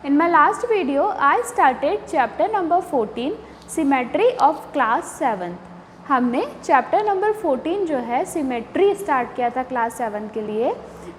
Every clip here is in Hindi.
In my last video, I started chapter number 14, Symmetry of class 7. हमने चैप्टर नंबर 14 जो है सिमेट्री स्टार्ट किया था क्लास 7 के लिए.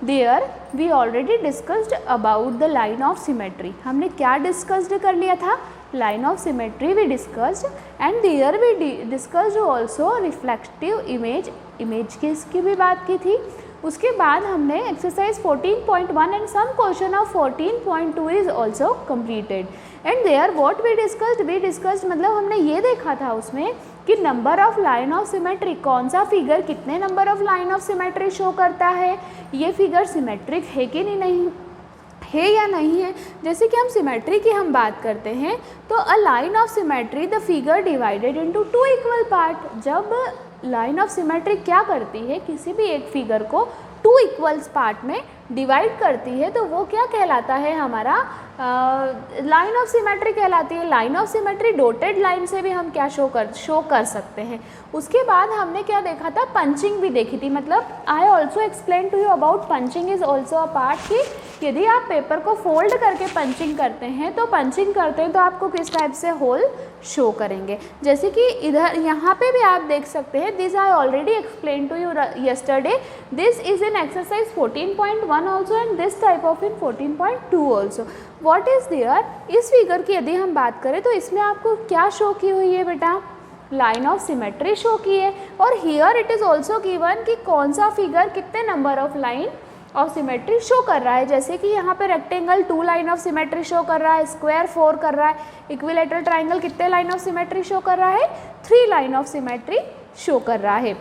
There we already discussed about the line of symmetry. हमने क्या डिस्कस्ड कर लिया था? Line of symmetry we discussed and there we discussed also reflective image की भी बात की थी. उसके बाद हमने exercise 14.1 and some question of 14.2 is also completed. And there what we discussed मतलब हमने ये देखा था उसमें कि number of line of symmetry, कौन सा फिगर कितने number of line of symmetry show करता है, ये फिगर सिमेट्रिक है कि नहीं है या नहीं है. जैसे कि हम सिमेट्री की हम बात करते हैं तो a line of symmetry the figure divided into two equal part. जब लाइन ऑफ सिमेट्री क्या करती है, किसी भी एक फिगर को टू इक्वल्स पार्ट में डिवाइड करती है तो वो क्या कहलाता है, हमारा लाइन ऑफ सिमेट्री कहलाती है. Line of symmetry dotted line से भी हम क्या शो कर सकते हैं. उसके बाद हमने क्या देखा था, पंचिंग भी देखी थी. मतलब I also explain to you about punching is also a part कि यदि आप पेपर को फोल्ड करके पंचिंग करते हैं तो आपको किस टाइप से होल शो करेंगे. जैसे कि इधर यहाँ पे भी आप देख सकते हैं, this I already explain to you yesterday. This is in exercise 14.1 also and this type of in 14.2 also. What is there, इस फिगर की यदि हम बात करें तो इसमें आपको क्या शो की हुई है बेटा, लाइन ऑफ सिमेट्री शो की है. और here it is also given कि कौन सा फिगर कितने number of line of symmetry show कर रहा है. जैसे कि यहाँ पे rectangle 2 line of symmetry show कर रहा है, स्क्वायर 4 कर रहा है, इक्विलेटरल ट्राइंगल कितने लाइन ऑफ सिमेट्री शो कर रहा है, 3 लाइन ऑफ सिमेट्री शो कर रहा है.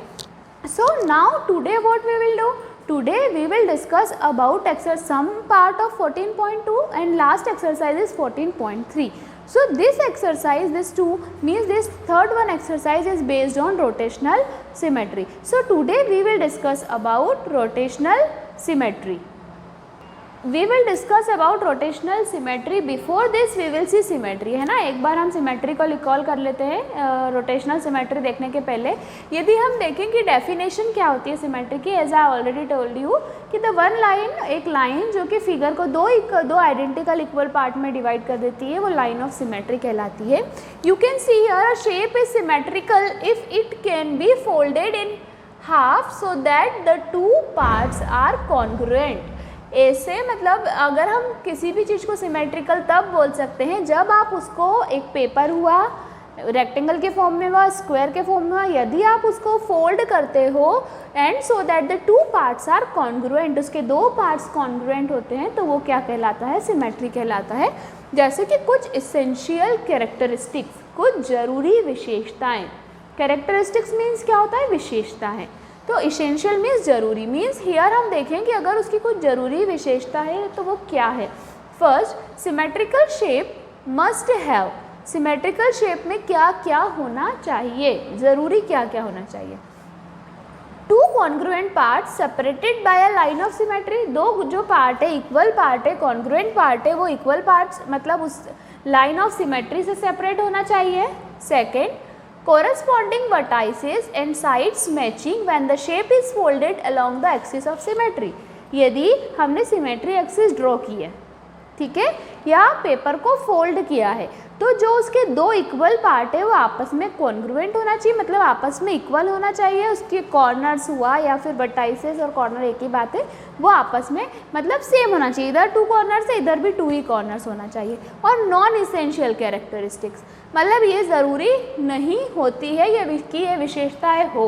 So now today what we will do, today we will discuss about some part of 14.2 and last exercise is 14.3. so this exercise, this 2 means this third one exercise is based on rotational symmetry. So today we will discuss about rotational symmetry. We will discuss about rotational symmetry. Before this we will see symmetry, है ना. एक बार हम सिमेट्री को रिकॉल कर लेते हैं रोटेशनल सिमेट्री देखने के पहले. यदि हम देखें कि डेफिनेशन क्या होती है सिमेट्री की, as I already told you कि द वन लाइन, एक लाइन जो कि फिगर को दो आइडेंटिकल इक्वल पार्ट में डिवाइड कर देती है, वो लाइन ऑफ सिमेट्री कहलाती है. You can see here a shape is symmetrical if it can be folded in half so that the two parts are congruent. ऐसे मतलब अगर हम किसी भी चीज़ को सिमेट्रिकल तब बोल सकते हैं जब आप उसको, एक पेपर हुआ रेक्टेंगल के फॉर्म में हुआ, स्क्वायर के फॉर्म में हुआ, यदि आप उसको फोल्ड करते हो and so that the two parts are congruent, उसके दो पार्ट्स कॉन्ग्रुएंट होते हैं तो वो क्या कहलाता है, सिमेट्री कहलाता है. जैसे कि कुछ इसेंशियल कैरेक्टरिस्टिक्स, कुछ ज़रूरी विशेषताएँ. कैरेक्टरिस्टिक्स मीन्स क्या होता है, विशेषता है. तो इसेंशियल मीन्स जरूरी, मीन्स हियर हम देखें कि अगर उसकी कुछ ज़रूरी विशेषता है तो वो क्या है. First, symmetrical shape must have. Symmetrical shape में क्या क्या होना चाहिए, ज़रूरी क्या क्या होना चाहिए. Two congruent part separated by a line of symmetry. दो जो पार्ट है, इक्वल पार्ट है, कॉन्ग्रुएंट पार्ट है, वो इक्वल पार्ट्स मतलब उस लाइन ऑफ सिमेट्री से सेपरेट होना चाहिए. Second, corresponding vertices and sides matching when the shape is folded along the axis of symmetry. यदि हमने सिमेट्री एक्सिस ड्रॉ की है, ठीक है, या पेपर को फोल्ड किया है, तो जो उसके दो इक्वल पार्ट है वो आपस में कॉन्ग्रुएंट होना चाहिए, मतलब आपस में इक्वल होना चाहिए. उसके कॉर्नर्स हुआ या फिर वर्टाइसेस और कॉर्नर एक ही बात है, वो आपस में मतलब सेम होना चाहिए. इधर 2 कॉर्नर्स है, इधर भी 2 ही कॉर्नर्स होना चाहिए. और नॉन इसेंशियल कैरेक्टरिस्टिक्स मतलब ये ज़रूरी नहीं होती है ये विशेषताएँ हो.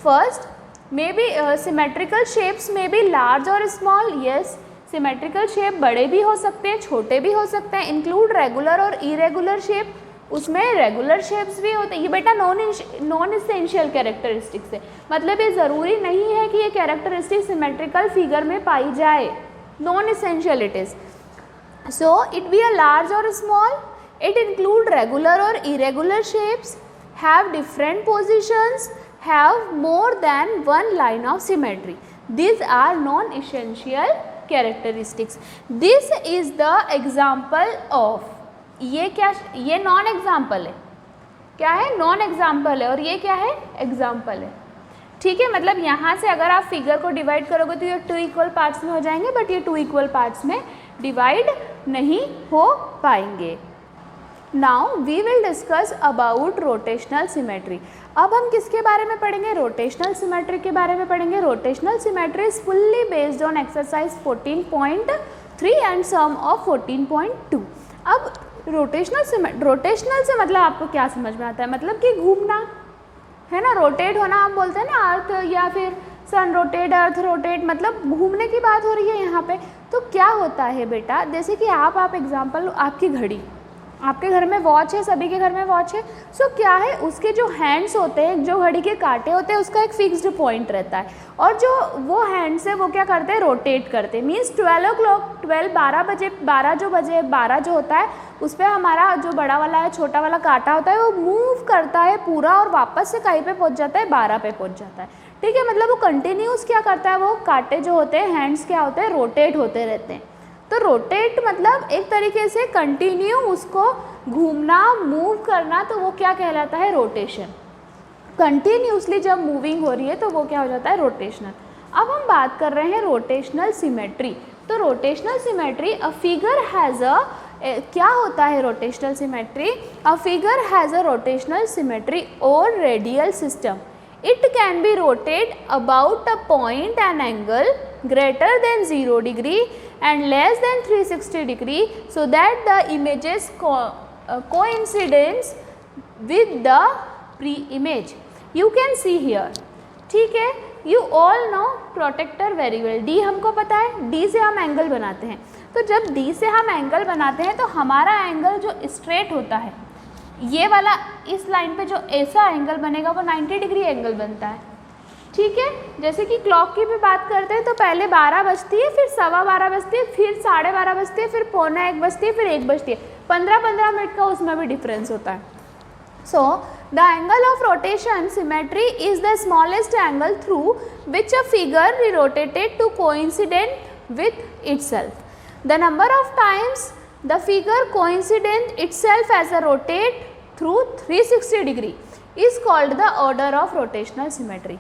First, may be symmetrical shapes में बी लार्ज और स्मॉल. यस, सिमेट्रिकल शेप बड़े भी हो सकते हैं, छोटे भी हो सकते हैं. इंक्लूड रेगुलर और इरेगुलर शेप, उसमें रेगुलर शेप्स भी होते हैं. ये बेटा नॉन इसेंशियल कैरेक्टरिस्टिक्स है, मतलब ये ज़रूरी नहीं है कि ये कैरेक्टरिस्टिक सिमेट्रिकल फिगर में पाई जाए. Non essential it is. So it be a large और small. It include regular or irregular shapes, have different positions, have more than one line of symmetry. These are non-essential characteristics. This is the example of. ये क्या, ये नॉन एग्जाम्पल है. क्या है, नॉन एग्जाम्पल है. और ये क्या है, एग्जाम्पल है. ठीक है, मतलब यहाँ से अगर आप फिगर को डिवाइड करोगे तो ये 2 इक्वल पार्ट्स में हो जाएंगे, बट ये 2 इक्वल पार्ट्स में डिवाइड नहीं हो पाएंगे। Now we will discuss about rotational symmetry. अब हम किसके बारे में पढ़ेंगे? रोटेशनल सिमेट्री के बारे में पढ़ेंगे। Rotational symmetry is fully based on exercise 14.3 and some of 14.2। अब रोटेशनल से मतलब आपको क्या समझ में आता है? मतलब कि घूमना है ना, रोटेट होना हम बोलते हैं ना, अर्थ या फिर सन रोटेट, अर्थ रोटेट, मतलब घूमने की बात हो रही है यहाँ पे। तो क्या होता है बेटा, जैसे कि आप एग्जाम्पल, आपकी घड़ी, आपके घर में वॉच है, सभी के घर में वॉच है। सो क्या है, उसके जो हैंड्स होते हैं, जो घड़ी के कांटे होते हैं, उसका एक फिक्स्ड पॉइंट रहता है और जो वो हैंड्स है वो क्या करते हैं? रोटेट करते हैं। मीन्स 12 o'clock, 12 बजे 12 जो होता है उस पर हमारा जो बड़ा वाला है, छोटा वाला कांटा होता है, वो मूव करता है पूरा और वापस से कहीं पे पहुंच जाता है? 12 पे पहुंच जाता है। ठीक है, मतलब वो कंटिन्यूस क्या करता है, वो कांटे जो होते हैं, हैंड्स क्या होते हैं? रोटेट होते रहते हैं। तो रोटेट मतलब एक तरीके से कंटिन्यू उसको घूमना, मूव करना, तो वो क्या कहलाता है? रोटेशन। कंटिन्यूसली जब मूविंग हो रही है तो वो क्या हो जाता है? रोटेशनल। अब हम बात कर रहे हैं रोटेशनल सिमेट्री। तो rotational symmetry, a figure has a, क्या होता है rotational symmetry? A figure has a rotational symmetry और radial system. It can be rotate about a point and angle greater than 0 degree and less than 360 degree so that the images coincidence with the pre-image. You can see here. ठीक है, you all know protractor very well. D हमको पता है, D से हम एंगल बनाते हैं। तो जब D से हम एंगल बनाते हैं तो हमारा एंगल जो स्ट्रेट होता है, ये वाला इस लाइन पे जो ऐसा एंगल बनेगा वो 90 डिग्री एंगल बनता है। ठीक है, जैसे कि क्लॉक की भी बात करते हैं तो पहले 12 बजती है, फिर 12:15 बजती है, फिर 12:30 बजती है, फिर 12:45 बजती है, फिर 1 बजती है। 15-15 मिनट का उसमें भी डिफरेंस होता है। So the angle of rotation symmetry is the smallest angle through which a figure rotated to coincident with itself. The number of times the figure coincident itself as a rotate through 360 degree is called the order of rotational symmetry।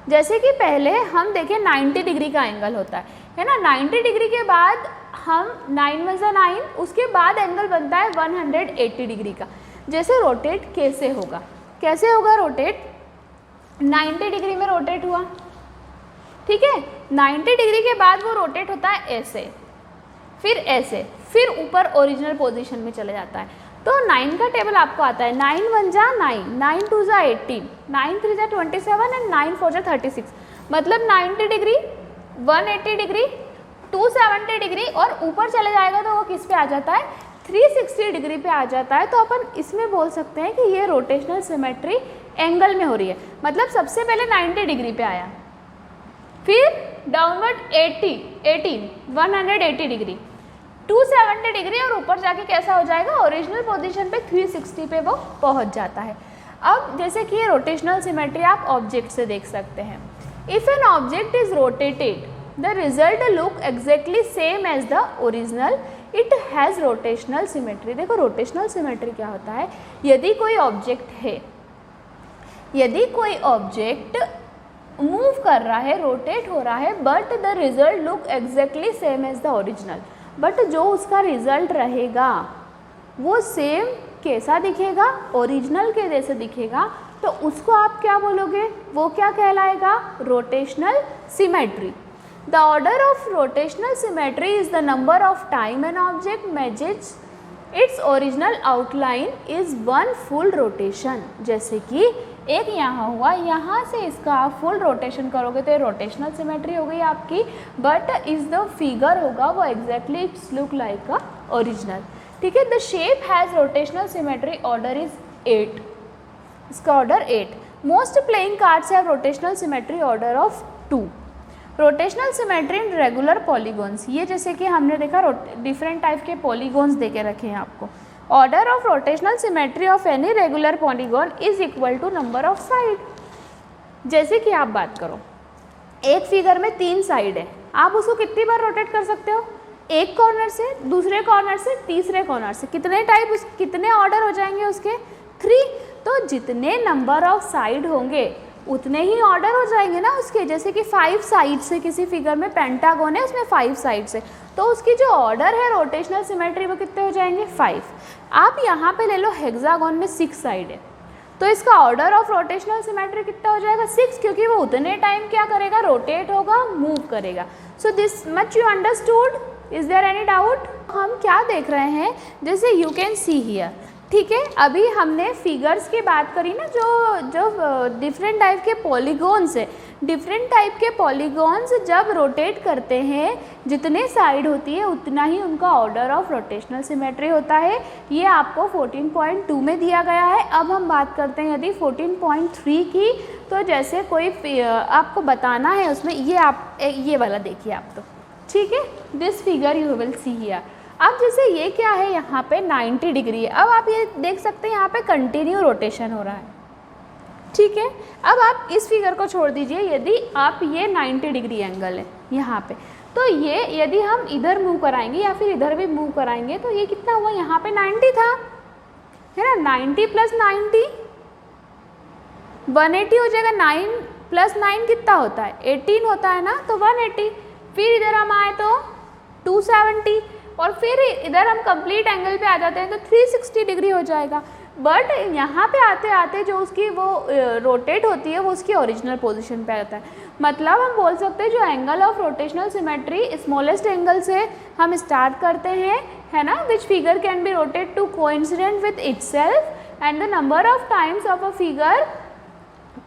जैसे कि पहले हम देखें 90 डिग्री का एंगल होता है ना, 90 डिग्री के बाद हम 9 में से 9, उसके बाद एंगल बनता है 180 डिग्री का। जैसे रोटेट कैसे होगा, कैसे होगा रोटेट? 90 डिग्री में रोटेट हुआ, ठीक है, 90 डिग्री के बाद वो रोटेट होता है ऐसे, फिर ऐसे, फिर ऊपर ओरिजिनल पोजीशन में चले जाता है। तो 9 का टेबल आपको आता है, 9 1 जा 9, 9 2 जा 18, 9 3 जा 27 एंड 9 4 जा 36। मतलब 90 डिग्री, 180 डिग्री, 270 डिग्री और ऊपर चले जाएगा तो वो किस पे आ जाता है? 360 डिग्री पे आ जाता है। तो अपन इसमें बोल सकते हैं कि ये रोटेशनल सिमेट्री एंगल में हो रही है। मतलब सबसे पहले 90 डिग्री पे आया, फिर डाउनवर्ड 180 डिग्री, 270 डिग्री और ऊपर जाके कैसा हो जाएगा? ओरिजिनल पोजीशन पे 360 पे वो पहुंच जाता है। अब जैसे कि ये रोटेशनल सिमेट्री आप ऑब्जेक्ट से देख सकते हैं। If an object is rotated the result look exactly same as the original, it has rotational symmetry. देखो रोटेशनल सिमेट्री क्या होता है? यदि कोई ऑब्जेक्ट है, यदि कोई ऑब्जेक्ट मूव कर रहा है, रोटेट हो रहा है, but the result look exactly same as the original, but जो उसका रिजल्ट रहेगा वो सेम कैसा दिखेगा? ओरिजिनल के जैसे दिखेगा, तो उसको आप क्या बोलोगे? वो क्या कहलाएगा? Rotational symmetry. The order of rotational symmetry is the number of time an object matches its original outline is 1 full rotation. जैसे कि एक यहाँ हुआ, यहाँ से इसका आप फुल रोटेशन करोगे तो ये रोटेशनल सिमेट्री हो गई आपकी, बट इस द फिगर होगा वो exactly it's look like a original. ठीक है, the shape has rotational symmetry, order is 8, इसका order 8। Most playing cards have rotational symmetry order of 2। Rotational symmetry in regular polygons, ये जैसे कि हमने देखा डिफरेंट टाइप के पॉलीगॉन्स देके रखे हैं आपको। Order of rotational symmetry of any regular polygon is equal to number of side. जैसे कि आप बात करो, एक फिगर में 3 साइड है, आप उसको कितनी बार रोटेट कर सकते हो? एक कॉर्नर से, दूसरे कॉर्नर से, तीसरे कॉर्नर से। कितने टाइप, कितने ऑर्डर हो जाएंगे उसके? 3। तो जितने नंबर ऑफ साइड होंगे उतने ही ऑर्डर हो जाएंगे ना उसके। जैसे कि 5 साइड से किसी फिगर में पेंटागन है, उसमें 5 साइड्स है, तो उसकी जो ऑर्डर है रोटेशनल सिमेट्री वो कितने हो जाएंगे 5। आप यहाँ पे ले लो हेक्सागोन में 6 साइड है, तो इसका ऑर्डर ऑफ रोटेशनल सिमेट्री कितना हो जाएगा 6, क्योंकि वो उतने टाइम क्या करेगा, रोटेट होगा, मूव करेगा। So this much you understood, is there any doubt? हम क्या देख रहे हैं, जैसे यू कैन सी हियर, ठीक है। अभी हमने फिगर्स की बात करी ना, जो डिफरेंट टाइप के पॉलीगॉन्स है, डिफरेंट टाइप के पॉलीगॉन्स जब रोटेट करते हैं, जितने साइड होती है उतना ही उनका ऑर्डर ऑफ रोटेशनल सिमेट्री होता है। ये आपको 14.2 में दिया गया है। अब हम बात करते हैं यदि 14.3 की, तो जैसे कोई आपको बताना है उसमें, ये आप ये वाला देखिए आप, तो ठीक है, this figure you will see here. अब जैसे ये क्या है, यहाँ पे 90 डिग्री है। अब आप ये देख सकते हैं यहाँ पे कंटिन्यू रोटेशन हो रहा है, ठीक है। अब आप इस फिगर को छोड़ दीजिए, यदि आप ये 90 डिग्री एंगल है यहाँ पे, तो ये यदि हम इधर मूव कराएंगे या फिर इधर भी मूव कराएंगे, तो ये कितना हुआ, यहाँ पे 90 था, है ना, 90 + 90 180 हो जाएगा। 9 + 9 कितना होता है 18 होता है ना, तो 180। फिर इधर हम आए तो 270, और फिर इधर हम कंप्लीट एंगल पे आ जाते हैं तो 360 डिग्री हो जाएगा। बट यहाँ पे आते आते जो उसकी वो रोटेट होती है वो उसकी ओरिजिनल पोजीशन पे आता है। मतलब हम बोल सकते हैं जो angle of rotational symmetry smallest angle से हम स्टार्ट करते हैं, है ना, which figure can be rotate to coincident with itself, and the number of times of a figure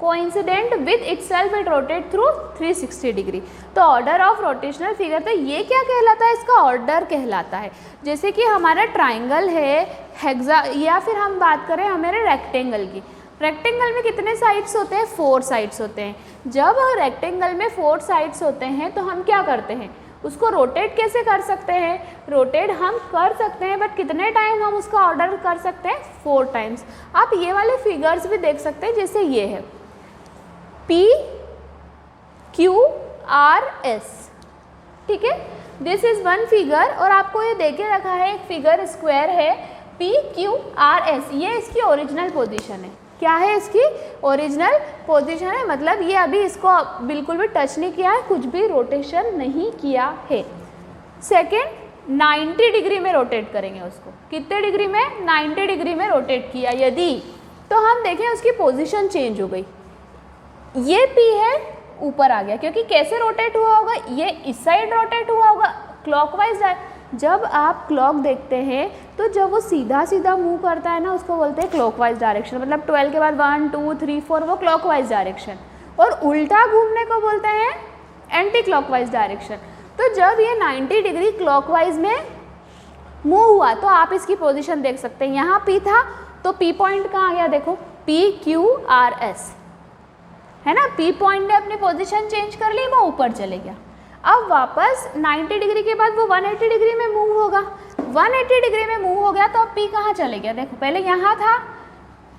coincident with itself it rotate through 360 degree. तो ऑर्डर ऑफ रोटेशनल फिगर, तो ये क्या कहलाता है, इसका ऑर्डर कहलाता है। जैसे कि हमारा ट्राइंगल है, हेक्सा, या फिर हम बात करें हमारे रेक्टेंगल की, रेक्टेंगल में कितने साइड्स होते हैं, 4 साइड्स होते हैं। जब रेक्टेंगल में 4 साइड्स होते हैं तो हम क्या करते हैं, उसको रोटेट कैसे कर सकते हैं, रोटेट हम कर सकते हैं, बट कितने टाइम हम उसका ऑर्डर कर सकते हैं, 4 टाइम्स। आप ये वाले फिगर्स भी देख सकते हैं, जैसे ये है P Q R S, ठीक है, दिस इज वन फिगर, और आपको ये दे के रखा है एक फिगर स्क्वायर है P Q R S, ये इसकी ओरिजिनल पोजीशन है। क्या है इसकी ओरिजिनल पोजीशन है, मतलब ये अभी इसको बिल्कुल भी टच नहीं किया है, कुछ भी रोटेशन नहीं किया है। सेकेंड 90 डिग्री में रोटेट करेंगे उसको, कितने डिग्री में, 90 डिग्री में रोटेट किया यदि, तो हम देखें उसकी पोजीशन चेंज हो गई, ये P है ऊपर आ गया, क्योंकि कैसे रोटेट हुआ होगा, ये इस साइड रोटेट हुआ होगा क्लॉकवाइज। जब आप क्लॉक देखते हैं तो जब वो सीधा सीधा मूव करता है ना, उसको बोलते हैं क्लॉकवाइज डायरेक्शन, मतलब 12 के बाद 1 2 3 4 वो क्लॉकवाइज डायरेक्शन, और उल्टा घूमने को बोलते हैं एंटी क्लॉकवाइज डायरेक्शन। तो जब ये 90 डिग्री क्लॉकवाइज में मूव हुआ तो आप इसकी पोजीशन देख सकते हैं, यहाँ P था तो P पॉइंट कहाँ आ गया, देखो P Q R S, है ना, P पॉइंट ने अपनी पोजीशन चेंज कर ली, वो ऊपर चले गया। अब वापस 90 डिग्री के बाद वो 180 डिग्री में मूव होगा, 180 डिग्री में मूव हो गया तो अब P कहाँ चले गया, देखो पहले यहाँ था,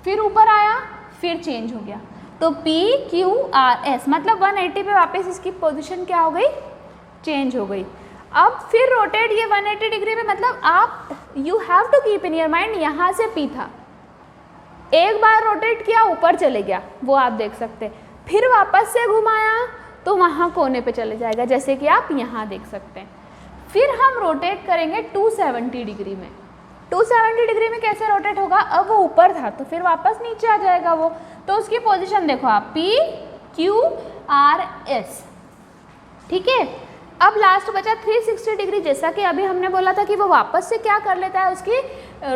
फिर ऊपर आया, फिर चेंज हो गया, तो P Q R S, मतलब 180 पे वापस इसकी पोजीशन क्या हो गई, चेंज हो गई। अब फिर रोटेट ये 180 डिग्री में, मतलब आप you have to keep in your mind, यहाँ से P था, एक बार रोटेट किया ऊपर चले गया, वो आप देख सकते, फिर वापस से घुमाया तो वहाँ कोने पे चले जाएगा, जैसे कि आप यहाँ देख सकते हैं। फिर हम रोटेट करेंगे 270 डिग्री में, 270 डिग्री में कैसे रोटेट होगा, अब वो ऊपर था तो फिर वापस नीचे आ जाएगा वो, तो उसकी पोजीशन देखो आप P Q R S, ठीक है। अब लास्ट बचा 360 डिग्री, जैसा कि अभी हमने बोला था कि वो वापस से क्या कर लेता है, उसकी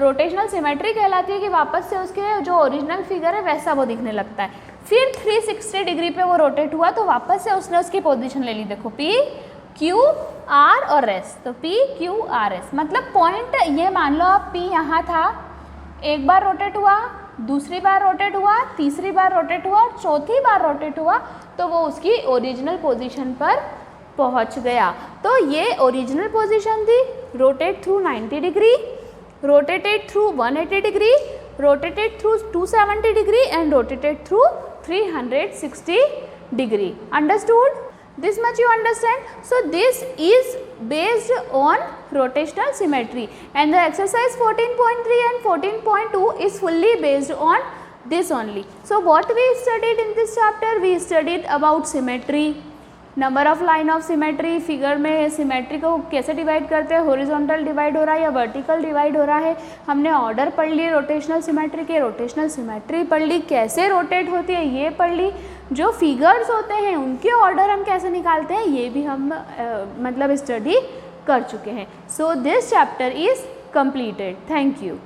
रोटेशनल सिमेट्री कहलाती है कि वापस से उसके जो ओरिजिनल फिगर है वैसा वो दिखने लगता है। फिर 360 डिग्री पे वो रोटेट हुआ तो वापस से उसने उसकी पोजीशन ले ली, देखो P Q R और S, तो P Q R S, मतलब पॉइंट ये मान लो आप P यहाँ था, एक बार रोटेट हुआ, दूसरी बार रोटेट हुआ, तीसरी बार रोटेट हुआ, चौथी बार रोटेट हुआ, तो वो उसकी ओरिजिनल पोजीशन पर पहुँच गया। तो ये ओरिजिनल पोजीशन थी, rotate through 90 degree, rotated through 180 degree, rotated through 270 degree and rotated through 360 degree. Understood? This much you understand? So this is based on rotational symmetry, and the exercise 14.3 and 14.2 is fully based on this only. So what we studied in this chapter? We studied about symmetry, number of line of symmetry, figure में सिमेट्री को कैसे डिवाइड करते हैं, हॉरिजॉन्टल डिवाइड हो रहा है या वर्टिकल डिवाइड हो रहा है। हमने ऑर्डर पढ़ लिए रोटेशनल सिमेट्री के, रोटेशनल सिमेट्री पढ़ ली, कैसे रोटेट होती है ये पढ़ ली, जो फिगर्स होते हैं उनके ऑर्डर हम कैसे निकालते हैं ये भी हम मतलब स्टडी कर चुके हैं। So this chapter is completed. Thank you.